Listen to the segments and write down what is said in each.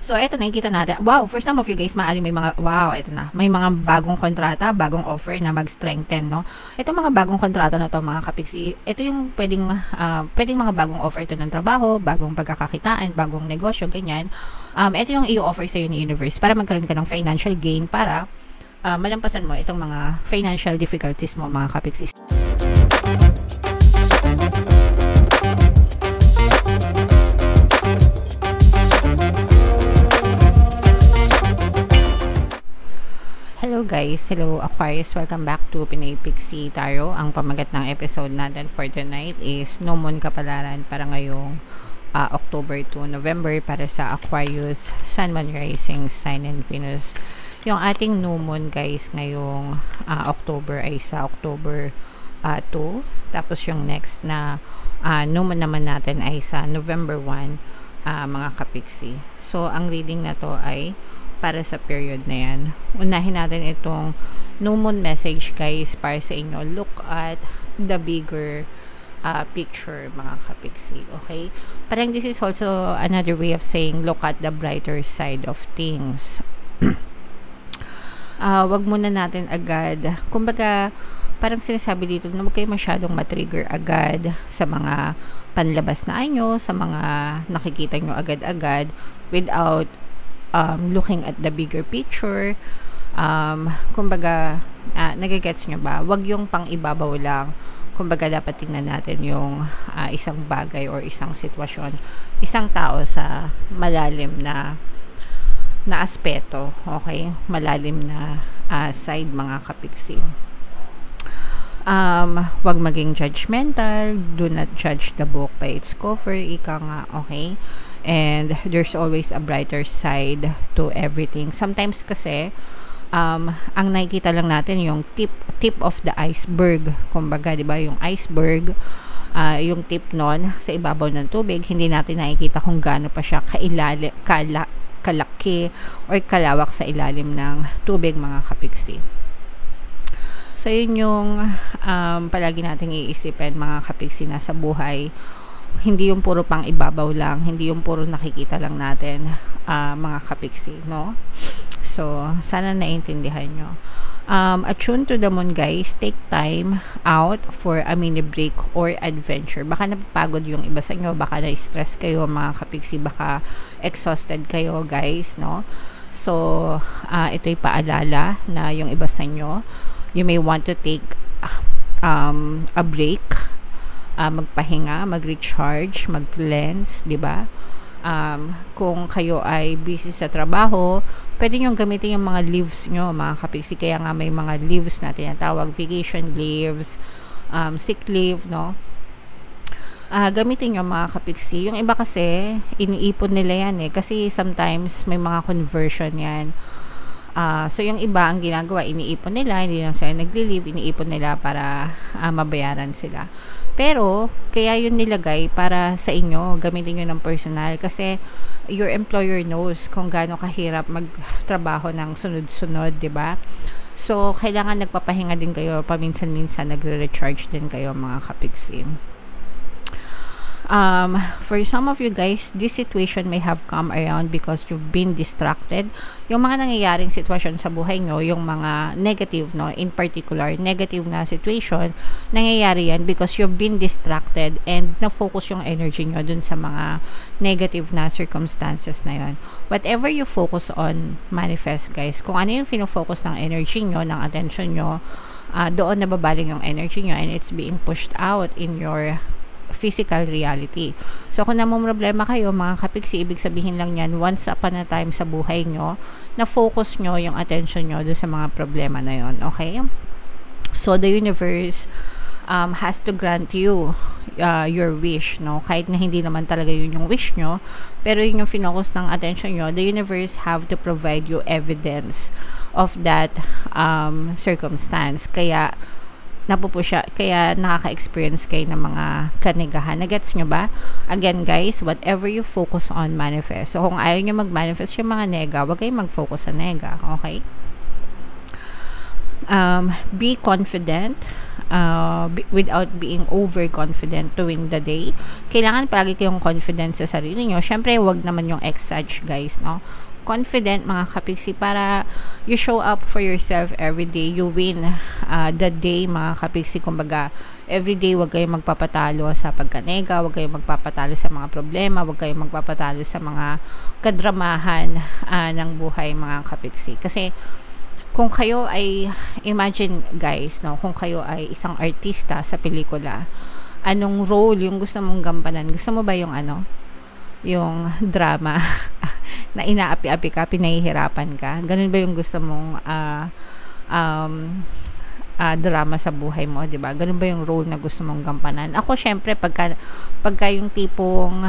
So, eto nakikita natin. Wow, for some of you guys, maaari may mga, wow, eto na. May mga bagong kontrata, bagong offer na mag-strengthen, no? Ito mga bagong kontrata na to, mga kapiksi. Ito yung pwedeng mga bagong offer to ng trabaho, bagong pagkakakitaan, bagong negosyo, ganyan. Ito yung i-offer sa'yo ni universe para magkaroon ka ng financial gain para malampasan mo itong mga financial difficulties mo, mga kapiksi. Hello guys, hello Aquarius, welcome back to Pinay Pixie Tarot. Ang pamagat ng episode natin for tonight is No Moon Kapalaran para ngayong October to November para sa Aquarius, Sun, Moon, Rising, Sign, and Venus. Yung ating No Moon guys ngayong October ay sa October 2. Tapos yung next na No Moon naman natin ay sa November 1, mga kapiksi. So ang reading na to ay para sa period na yan. Unahin natin itong No Moon message guys para sa inyo. Look at the bigger picture, mga kapiksi. Okay? Parang this is also another way of saying look at the brighter side of things. Wag muna natin agad. Kumbaga, parang sinasabi dito na huwag kayo masyadong matrigger agad sa mga panlabas na anyo, sa mga nakikita nyo agad-agad without looking at the bigger picture. Kumbaga, nagigets nyo ba? Wag yung pang ibabaw lang. Kumbaga, dapat tingnan natin yung isang bagay or isang sitwasyon, isang tao sa malalim na aspeto. Okay? Malalim na side, mga kapiksi. Wag maging judgmental. Do not judge the book by its cover. Ika nga, okay? And there's always a brighter side to everything. Sometimes kasi ang nakikita lang natin yung tip of the iceberg. Kumbaga, 'di ba, yung iceberg, yung tip nun sa ibabaw ng tubig, hindi natin nakikita kung gaano pa siya kalaki or kalawak sa ilalim ng tubig, mga kapiksi. So yun yung palagi nating iisipin, mga kapiksi, na sa buhay hindi yung puro pang ibabaw lang, hindi yung puro nakikita lang natin, mga kapiksi, no? So, sana naiintindihan nyo. Attune to the moon guys, take time out for a mini break or adventure. Baka napapagod yung iba sa inyo, baka na-stress kayo, mga kapiksi, baka exhausted kayo guys, no? So, ito'y paalala na yung iba sa inyo, you may want to take a break, magpahinga, mag-recharge, mag-cleanse, di ba? Kung kayo ay busy sa trabaho, pwede nyo gamitin yung mga leaves nyo, mga kapiksi. Kaya nga may mga leaves na tinatawag, vacation leaves, sick leave, no? Gamitin nyo, mga kapiksi. Yung iba kasi, iniipon nila yan kasi sometimes may mga conversion yan. So yung iba, ang ginagawa, iniipon nila, hindi lang sila nagli-leave, iniipon nila para mabayaran sila. Pero, kaya yun nilagay para sa inyo, gamitin nyo ng personal kasi your employer knows kung gaano kahirap magtrabaho ng sunod-sunod, 'di ba? So, kailangan nagpapahinga din kayo, paminsan-minsan nagre-recharge din kayo, mga kapiksi. For some of you guys, this situation may have come around because you've been distracted. Yung mga nangyayaring sitwasyon sa buhay nyo, yung mga negative, no, in particular, negative na situation, nangyayari yan because you've been distracted and na-focus yung energy nyo dun sa mga negative na circumstances na yun. Whatever you focus on, manifest guys. Kung ano yung fino-focus ng energy nyo, ng attention nyo, doon nababaling yung energy nyo and it's being pushed out in your physical reality. So, kung namumroblema kayo, mga kapiksi, ibig sabihin lang yan, once upon a time sa buhay nyo, na-focus nyo yung attention nyo doon sa mga problema na yon. Okay? So, the universe has to grant you your wish, no? Kahit na hindi naman talaga yun yung wish nyo, pero yun yung finocus ng attention nyo, the universe have to provide you evidence of that circumstance. Kaya, kaya nakaka-experience kayo ng mga kanigahan. Nagets nyo ba? Again guys, whatever you focus on, manifest. So kung ayaw nyo mag-manifest yung mga nega, wag kayong mag-focus sa nega. Okay? Be confident without being overconfident to win the day. Kailangan palagi kayong confident sa sarili nyo. Syempre, wag naman yung exage, guys, no? Confident, mga kapiksi, para you show up for yourself every day. You win the day, mga kapiksi. Kumbaga, every day, wag kayong magpapatalo sa pagkanega, wag kayong magpapatalo sa mga problema, wag kayong magpapatalo sa mga kadramahan ng buhay, mga kapiksi. Kasi, kung kayo ay, imagine guys, no, kung kayo ay isang artista sa pelikula, anong role yung gusto mong gampanan? Gusto mo ba yung yung drama na inaapi-api ka, pinahihirapan ka? Ganun ba yung gusto mong drama sa buhay mo, 'di ba? Ganun ba yung role na gusto mong gampanan? Ako syempre pagka yung tipong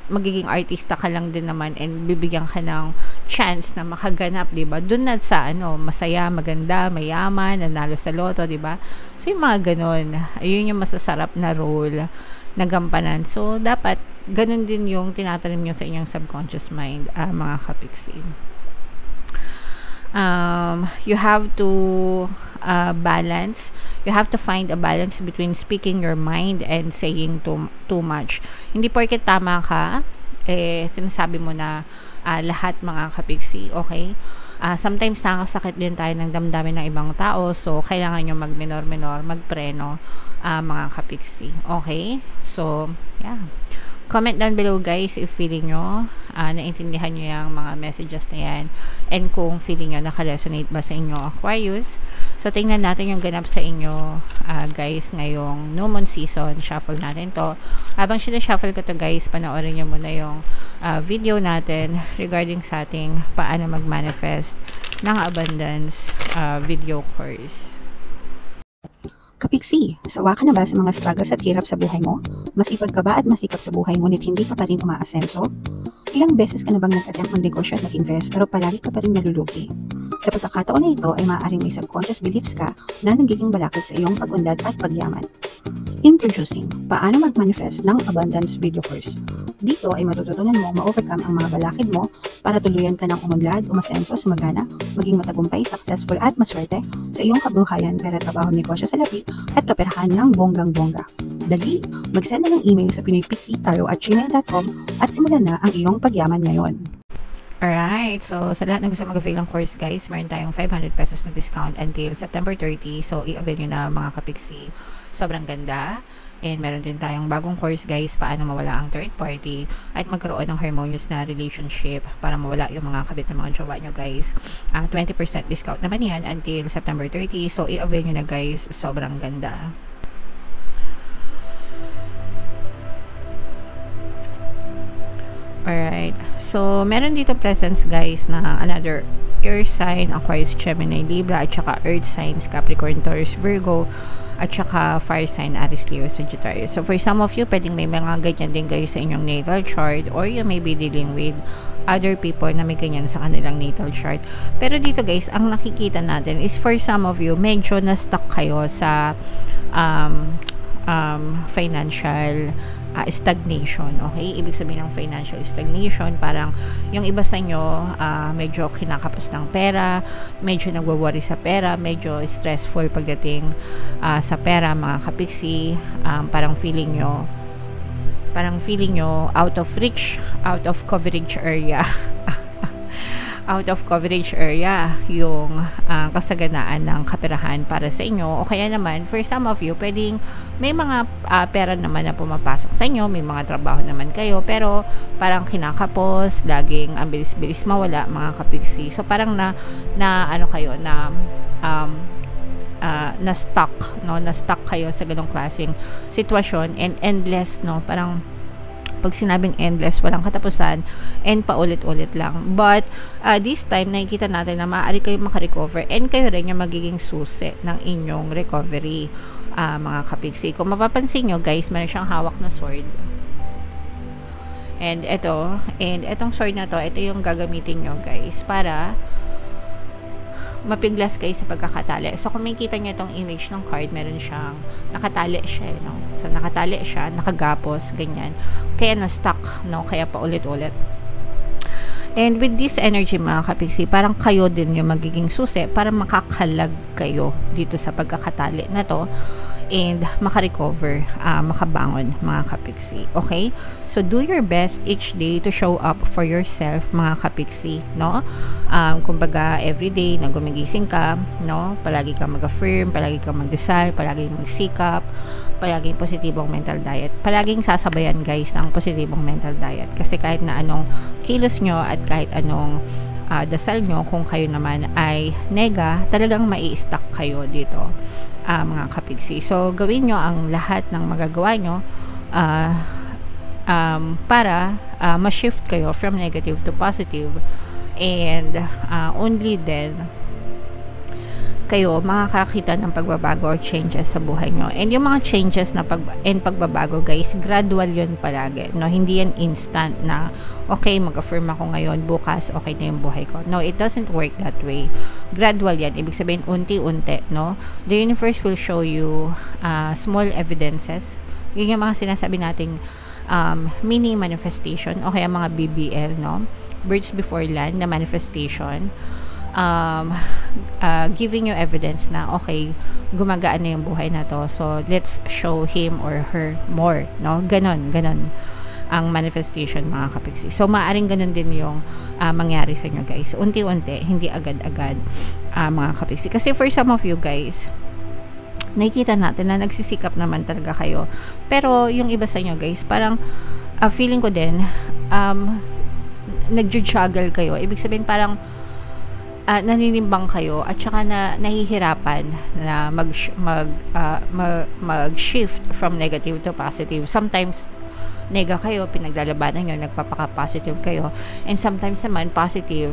magiging artista ka lang din naman and bibigyan ka ng chance na makaganap, 'di ba? Doon na sa masaya, maganda, mayaman, nanalo sa loto, 'di ba? So yung mga ganun, ayun yung masasarap na role na gampanan. So dapat ganun din yung tinatanim nyo sa inyong subconscious mind, mga kapiksi. You have to balance. You have to find a balance between speaking your mind and saying too much. Hindi porket tama ka, sinasabi mo na lahat, mga kapiksi, okay? Sometimes nakakasakit din tayo ng damdamin ng ibang tao, so kailangan nyo mag-minor, magpreno, mga kapiksi, okay? So, yeah. Comment down below, guys, if feeling nyo naintindihan nyo yung mga messages na yan, and kung feeling nyo naka-resonate ba sa inyo, Aquarius. So tingnan natin yung ganap sa inyo, guys, ngayong new moon season. Shuffle natin to. Habang shuffle ko to, guys, panoorin nyo muna yung video natin regarding sa ating paano mag-manifest ng abundance video course. Kapiksi, sawa ka na ba sa mga struggles at hirap sa buhay mo? Masipag ka ba at masikap sa buhay ngunit hindi ka pa rin umaasenso? Ilang beses ka na bang nag-attempt mag-negosyo at mag-invest pero palagi ka pa rin nalulugi? Sa pagkakataon na ito ay maaaring may subconscious beliefs ka na nagiging balakid sa iyong pag-unlad at pagyaman. Introducing, paano mag-manifest ng abundance video course. Dito ay matututunan mo ma-overcome ang mga balakid mo para tuluyan ka ng umunlad, umasenso, sumagana, maging matagumpay, successful at maswerte sa iyong kabuhayan, pera, trabaho, negosyo sa labi at kaperahan ng bonggang-bongga. Dali, mag-send na ng email sa pinoypixie@gmail.com at simulan na ang iyong pagyaman ngayon. Alright, so sa lahat na gusto mag-avail ng course, guys, meron tayong 500 pesos na discount until September 30. So, i-avail nyo na, mga kapiksi. Sobrang ganda. And meron din tayong bagong course, guys, paano mawala ang third party at magkaroon ng harmonious na relationship para mawala yung mga kabit ng mga jowa nyo, guys. 20% discount naman yan until September 30. So, i-avail nyo na, guys. Sobrang ganda. Alright. So, meron dito presents, guys, na another air sign, Aquarius, Gemini, Libra, at saka earth signs, Capricorn, Taurus, Virgo, at saka fire sign, Aries, Leo, Sagittarius. So, for some of you, pwedeng may mga ganyan din kayo sa inyong natal chart, or you may be dealing with other people na may ganyan sa kanilang natal chart. Pero dito, guys, ang nakikita natin is for some of you, medyo na-stuck kayo sa financial stagnation, okay? Ibig sabihin ng financial stagnation, parang yung iba sa inyo medyo kinakapos ng pera, medyo nagwo-worry sa pera, medyo stressful pagdating sa pera, mga kapiksi. Parang feeling nyo out of reach, out of coverage area out of coverage area yung kasaganaan ng kaperahan para sa inyo. O kaya naman, for some of you, pwedeng may mga pera naman na pumapasok sa inyo, may mga trabaho naman kayo, pero parang kinakapos, laging ang bilis-bilis mawala, mga kapiksi. So parang na stuck, no? Na stuck kayo sa ganong klaseng sitwasyon, and endless, no? Parang pag sinabing endless, walang katapusan and paulit-ulit lang. But this time, nakikita natin na maaari kayo makarecover and kayo rin yung magiging susi ng inyong recovery, mga kapiksi. Kung mapapansin nyo, guys, meron siyang hawak na sword. And etong sword na to, ito yung gagamitin nyo, guys, para mapiglas kayo sa pagkakatali. So, kung makikita nyo itong image ng card, meron siyang nakatali siya, no? So, nakatali siya, nakagapos, ganyan. Kaya na-stuck, no? Kaya pa ulit-ulit. And with this energy mga kapiksi, parang kayo din yung magiging susi para makakalag kayo dito sa pagkakatali na to and makarecover, makabangon mga kapiksi. Okay? So, do your best each day to show up for yourself mga kapiksi, no? Kumbaga, everyday na gumigising ka, no? Palagi kang mag-affirm, palagi kang magdasal, palagi magsikap, palaging positibong mental diet. Palaging sasabayan guys ng positibong mental diet. Kasi kahit na anong kilos nyo at kahit anong dasal nyo, kung kayo naman ay nega, talagang mai-stuck kayo dito mga kapiksi. So, gawin nyo ang lahat ng magagawa nyo para ma-shift kayo from negative to positive, and only then kayo makakakita ng pagbabago or changes sa buhay nyo. And yung mga changes na pagbabago guys, gradual yun palagi, no? Hindi yan instant na okay, mag-affirm ako ngayon, bukas okay na yung buhay ko. No, it doesn't work that way. Gradual yan. Ibig sabihin unti-unti, no? The universe will show you small evidences. Yun yung mga sinasabi nating mini manifestation o kaya mga BBL, no? Birds before land na manifestation. Giving you evidence na okay, gumagaan na yung buhay na to, so let's show him or her more, no? Ganon ang manifestation mga kapiksi. So maaring ganon din yung mangyari sa inyo guys, unti-unti, hindi agad-agad mga kapiksi. Kasi for some of you guys, nakikita natin na nagsisikap naman talaga kayo, pero yung iba sa inyo guys, parang feeling ko din nag-juggle kayo. Ibig sabihin parang naninimbang kayo at saka na nahihirapan na mag-shift from negative to positive. Sometimes nega kayo, pinaglalabanan nyo, nagpapaka-positive kayo, and sometimes naman positive,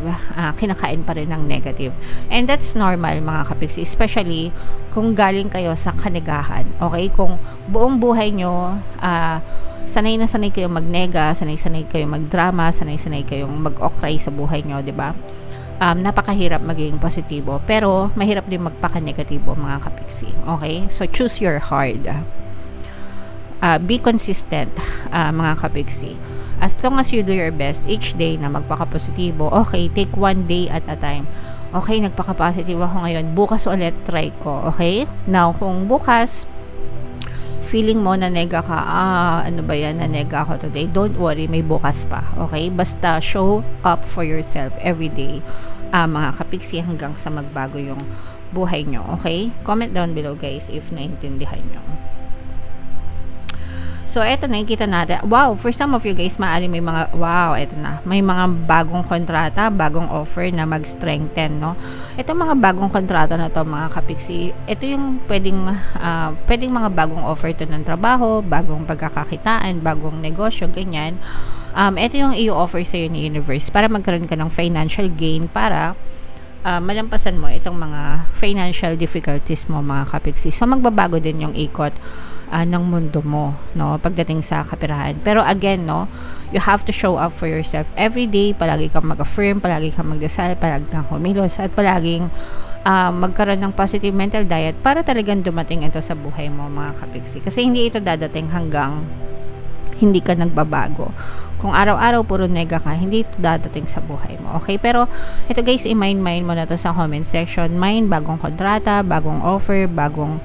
kinakain pa rin ng negative. And that's normal mga kapiksi, especially kung galing kayo sa kanegahan. Okay? Kung buong buhay nyo sanay na sanay kayo magnega, sanay-sanay kayo magdrama, sanay-sanay kayong mag-okray sa buhay nyo, 'di ba? Napakahirap maging positibo, pero mahirap din magpaka-negatibo mga kapiksi. Okay? So, choose your hard. Be consistent, mga kapiksi. As long as you do your best each day na magpaka-positibo, okay, take one day at a time. Okay, nagpaka-positive ako ngayon. Bukas ulit, try ko. Okay? Now, kung bukas, feeling mo na nega ka, ano ba yan, na nega ako today, don't worry, may bukas pa. Okay? Basta show up for yourself every day, mga kapiksi, hanggang sa magbago yung buhay nyo. Okay? Comment down below guys if naintindihan nyo. So, eto nakikita natin. Wow, for some of you guys, maaari may mga, wow, eto na. May mga bagong kontrata, bagong offer na mag-strengthen, no? Ito mga bagong kontrata na to mga kapiksi, ito yung pwedeng mga bagong offer to ng trabaho, bagong pagkakakitaan, bagong negosyo, ganyan. Ito yung i-offer sa'yo ni universe para magkaroon ka ng financial gain para malampasan mo itong mga financial difficulties mo mga kapiksi. So, magbabago din yung ikot ng mundo mo, no, pagdating sa kapirahan. Pero again, no, you have to show up for yourself every day. Palagi kang mag-affirm, palagi kang magdasal, palagi kang humilos, at palaging magkaroon ng positive mental diet para talagang dumating ito sa buhay mo mga kapiksi. Kasi hindi ito dadating hanggang hindi ka nagbabago. Kung araw-araw puro nega ka, hindi ito dadating sa buhay mo. Okay? Pero ito guys, i-mind mo na to sa comment section. Mind, bagong kontrata, bagong offer, bagong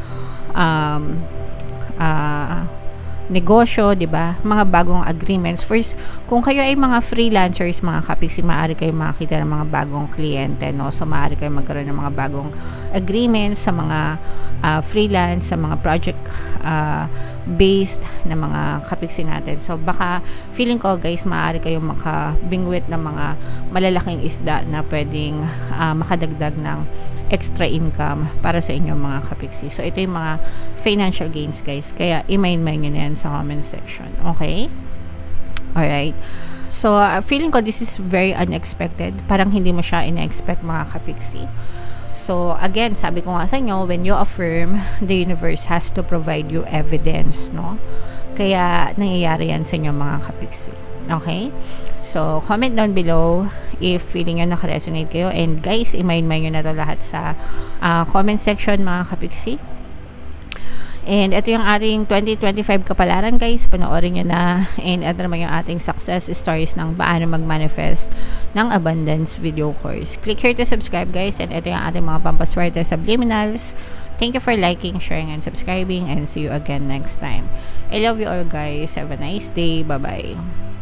negosyo, 'di ba? Mga bagong agreements. First, kung kayo ay mga freelancers, mga kapiksi, maaari kayo makakita ng mga bagong kliyente, no? So maaari kayo magkaroon ng mga bagong agreements sa mga freelance, sa mga project based na mga kapiksi natin. So baka feeling ko guys, maaari kayong makabingwit ng mga malalaking isda na pwedeng makadagdag ng extra income para sa inyong mga kapiksi. So ito yung mga financial gains guys, kaya i-mind nyo na yan sa comment section. Okay? Alright. So feeling ko this is very unexpected, parang hindi mo siya ina-expect mga kapiksi. So again, sabi ko nga sa inyo, when you affirm, the universe has to provide you evidence, no? Kaya nangyayari yan sa inyo mga kapiksi. Okay? So, comment down below if feeling nyo naka-resonate kayo. And guys, i-mind nyo na to lahat sa comment section mga kapiksi. And ito yung ating 2025 kapalaran guys, panoorin nyo na. And ito naman yung ating success stories ng paano mag-manifest ng abundance video course. Click here to subscribe guys, and ito yung ating mga pampaswerte subliminals. Thank you for liking, sharing, and subscribing, and see you again next time. I love you all guys. Have a nice day. Bye-bye.